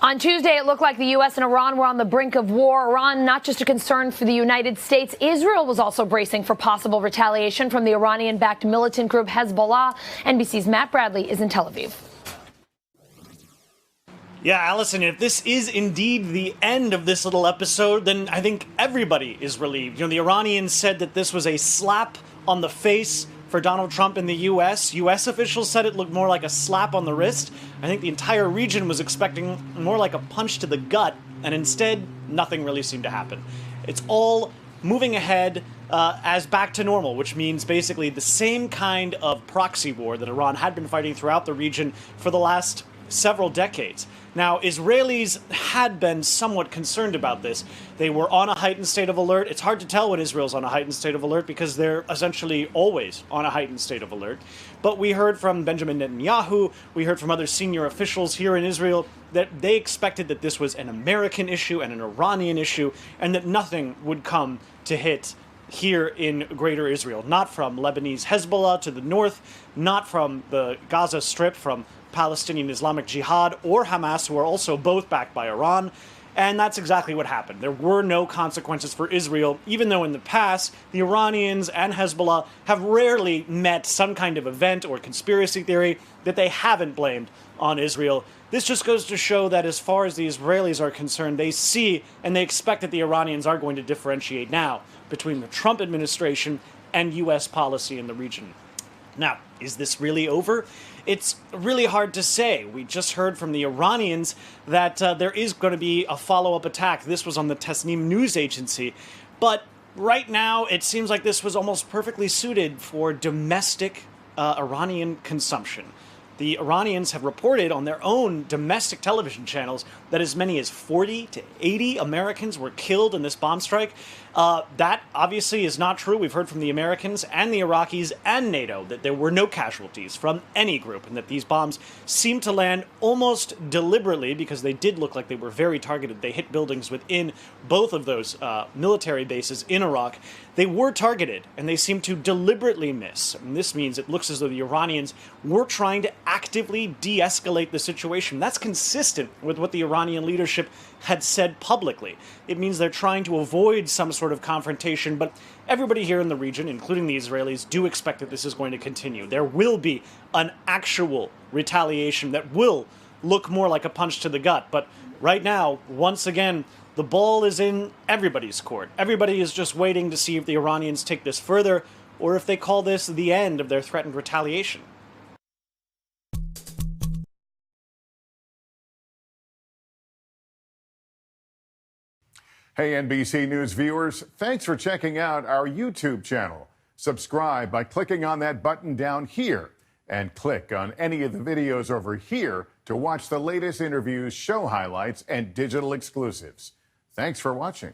On Tuesday, it looked like the U.S. and Iran were on the brink of war. Iran, not just a concern for the United States. Israel was also bracing for possible retaliation from the Iranian-backed militant group Hezbollah. NBC's Matt Bradley is in Tel Aviv. Yeah, Allison, if this is indeed the end of this little episode, then I think everybody is relieved. The Iranians said that this was a slap on the face for Donald Trump in the U.S. U.S. officials said it looked more like a slap on the wrist. I think the entire region was expecting more like a punch to the gut, and instead, nothing really seemed to happen. It's all moving ahead as back to normal, which means basically the same kind of proxy war that Iran had been fighting throughout the region for the last several decades. Now, Israelis had been somewhat concerned about this. They were on a heightened state of alert. It's hard to tell when Israel's on a heightened state of alert because they're essentially always on a heightened state of alert. But we heard from Benjamin Netanyahu, we heard from other senior officials here in Israel that they expected that this was an American issue and an Iranian issue, and that nothing would come to hit here in Greater Israel. Not from Lebanese Hezbollah to the north, not from the Gaza Strip, from Palestinian Islamic Jihad or Hamas, who are also both backed by Iran. And that's exactly what happened. There were no consequences for Israel, even though in the past, the Iranians and Hezbollah have rarely met some kind of event or conspiracy theory that they haven't blamed on Israel. This just goes to show that as far as the Israelis are concerned, they see and they expect that the Iranians are going to differentiate now between the Trump administration and U.S. policy in the region. Now, is this really over? It's really hard to say. We just heard from the Iranians that there is going to be a follow-up attack. This was on the Tasnim news agency. But right now, it seems like this was almost perfectly suited for domestic Iranian consumption. The Iranians have reported on their own domestic television channels that as many as 40 to 80 Americans were killed in this bomb strike. That obviously is not true. We've heard from the Americans and the Iraqis and NATO that there were no casualties from any group and that these bombs seemed to land almost deliberately because they did look like they were very targeted. They hit buildings within both of those military bases in Iraq. They were targeted and they seemed to deliberately miss. And this means it looks as though the Iranians were trying to actively de-escalate the situation. That's consistent with what the Iranian leadership had said publicly. It means they're trying to avoid some sort of confrontation, but everybody here in the region, including the Israelis, do expect that this is going to continue. There will be an actual retaliation that will look more like a punch to the gut. But right now, once again, the ball is in everybody's court. Everybody is just waiting to see if the Iranians take this further or if they call this the end of their threatened retaliation. Hey, NBC News viewers, thanks for checking out our YouTube channel. Subscribe by clicking on that button down here and click on any of the videos over here to watch the latest interviews, show highlights, and digital exclusives. Thanks for watching.